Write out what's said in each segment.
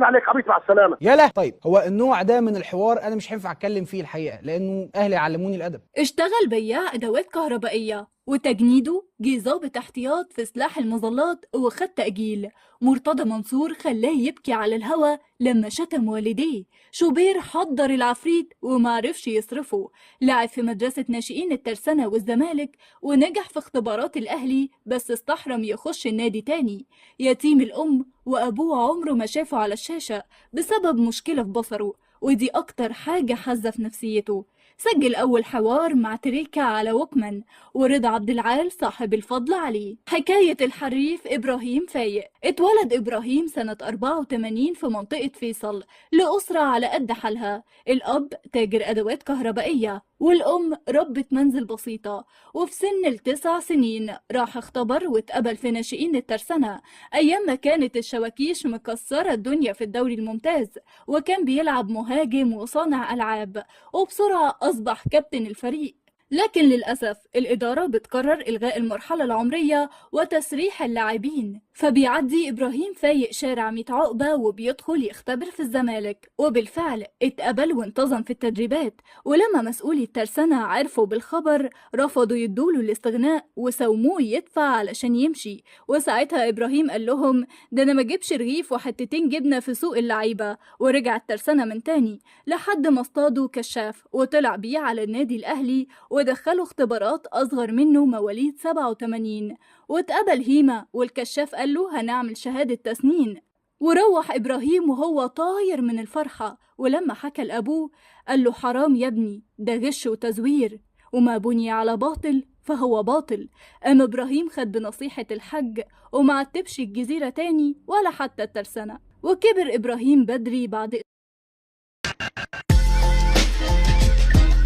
عليك عبيط، مع السلامه. يلا. طيب هو النوع ده من الحوار انا مش هينفع اتكلم فيه الحقيقه، لانه اهلي علموني الادب. اشتغل بياع أدوات كهربائية، وتجنيده جه ضابط احتياط في سلاح المظلات وخد تأجيل. مرتضى منصور خلاه يبكي على الهوا لما شتم والديه. شوبير حضر العفريت ومعرفش يصرفه. لعب في مدرسة ناشئين الترسانة والزمالك ونجح في اختبارات الأهلي، بس استحرم يخش النادي تاني. يتيم الأم وأبوه عمره ما شافه على الشاشة بسبب مشكلة في بصره، ودي أكتر حاجة حزة في نفسيته. سجل أول حوار مع تريكا على ووكمان، ورضا عبد العال صاحب الفضل عليه. حكاية الحريف إبراهيم فايق. اتولد إبراهيم سنة 84 في منطقة فيصل لأسرة على قد حالها. الأب تاجر أدوات كهربائية والأم ربة منزل بسيطة. وفي سن ال9 سنين راح اختبر واتقبل في ناشئين الترسانة، أيام ما كانت الشواكيش مكسرة الدنيا في الدوري الممتاز، وكان بيلعب مهاجم وصانع ألعاب، وبسرعة أصبح كابتن الفريق. لكن للأسف الإدارة بتقرر إلغاء المرحلة العمرية وتسريح اللاعبين، فبيعدي إبراهيم فايق شارع 100 عقبة وبيدخل يختبر في الزمالك، وبالفعل اتقبل وانتظم في التدريبات. ولما مسؤولي الترسانة عرفوا بالخبر رفضوا يدوله الاستغناء وساوموه يدفع علشان يمشي. وساعتها إبراهيم قال لهم ده أنا ما جيبش رغيف وحتتين جبنة في سوق اللعيبة، ورجع الترسانة من تاني لحد ما اصطادوا كشاف وطلع بيه على النادي الأهلي، ودخلوا اختبارات أصغر منه مواليد 87، واتقبل هيما والكشاف قال له هنعمل شهادة تسنين. وروح إبراهيم وهو طاير من الفرحة، ولما حكى لأبوه قال له حرام يا ابني، ده غش وتزوير، وما بني على باطل فهو باطل. قام إبراهيم خد بنصيحة الحج وما عتبش الجزيرة تاني ولا حتى الترسانة. وكبر إبراهيم بدري بعد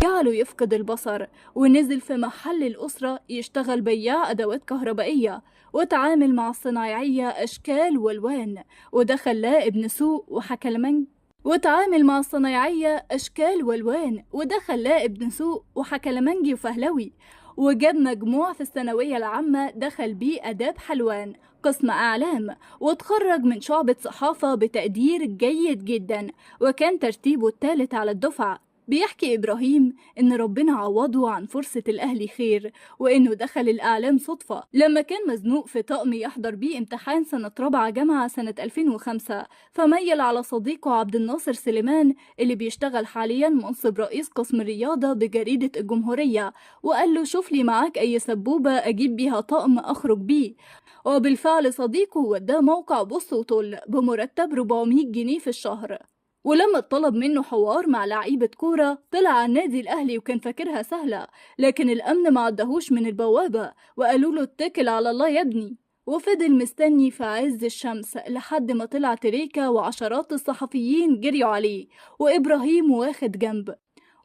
جعله يفقد البصر، ونزل في محل الأسرة يشتغل بياع أدوات كهربائية، وتعامل مع الصنايعية أشكال والوان، وده خلاه ابن سوق وحكلمنجي وفهلوي. وجاب مجموع في الثانوية العامة دخل بيه آداب حلوان قسم أعلام، واتخرج من شعبة صحافة بتقدير جيد جدا، وكان ترتيبه الثالث على الدفعة. بيحكي إبراهيم إن ربنا عوضه عن فرصة الأهلي خير، وإنه دخل الإعلام صدفة لما كان مزنوق في طقم يحضر بيه امتحان سنة رابعة جامعة سنة 2005، فميل على صديقه عبد الناصر سليمان اللي بيشتغل حاليا منصب رئيس قسم الرياضة بجريدة الجمهورية، وقال له شوف لي معاك أي سبوبة أجيب بيها طقم أخرج بيه. وبالفعل صديقه وداه موقع بص وطل بمرتب 400 جنيه في الشهر. ولما اتطلب منه حوار مع لعيبة كورة طلع على النادي الأهلي وكان فاكرها سهلة، لكن الأمن ما عدهوش من البوابة وقالوا له اتكل على الله يا ابني. وفضل مستني في عز الشمس لحد ما طلع تريكا وعشرات الصحفيين جريوا عليه، وإبراهيم واخد جنب.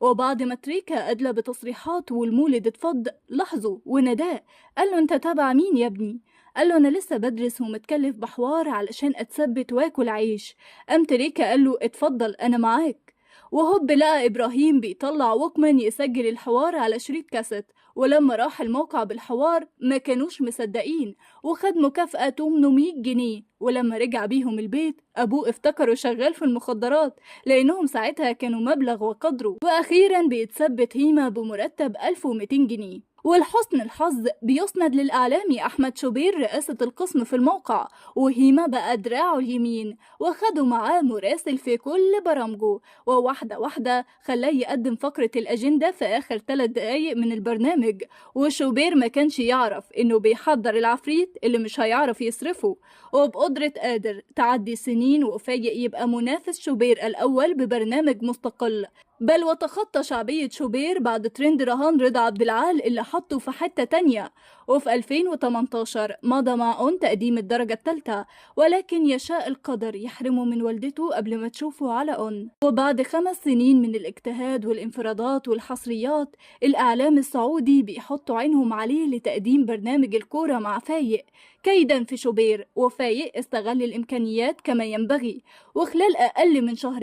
وبعد ما تريكا أدلى بتصريحات والمولد اتفض لحظه وناداه، قال له انت تابع مين يا ابني؟ قال له انا لسه بدرس ومتكلف بحوار علشان اتثبت واكل عيش. قام تريكا قال له اتفضل انا معاك. وهوب لقى إبراهيم بيطلع ووكمان يسجل الحوار على شريط كاسيت، ولما راح الموقع بالحوار ما كانوش مصدقين، وخد مكافأة 800 جنيه. ولما رجع بيهم البيت أبوه افتكره شغال في المخدرات، لأنهم ساعتها كانوا مبلغ وقدره. وأخيرا بيتثبت هيما بمرتب 1200 جنيه. ولحسن الحظ بيسند للإعلامي أحمد شوبير رئاسة القسم في الموقع، وهيما بقى دراعه اليمين، وخدوا معاه مراسل في كل برامجه، وواحدة واحدة خلاه يقدم فقرة الأجندة في آخر 3 دقايق من البرنامج. وشوبير ما كانش يعرف إنه بيحضر العفريت اللي مش هيعرف يصرفه. وبقدرة قادر تعدي سنين وفايق يبقى منافس شوبير الأول ببرنامج مستقل، بل وتخطى شعبية شوبير بعد ترند رهان رضا عبد العال اللي حطه في حتة تانية. وفي 2018 مضى مع أون تقديم الدرجة الثالثة، ولكن يشاء القدر يحرمه من والدته قبل ما تشوفه على أون. وبعد 5 سنين من الاجتهاد والانفرادات والحصريات، الإعلام السعودي بيحطوا عينهم عليه لتقديم برنامج الكورة مع فايق كيدا في شوبير. وفايق استغل الإمكانيات كما ينبغي، وخلال أقل من شهرين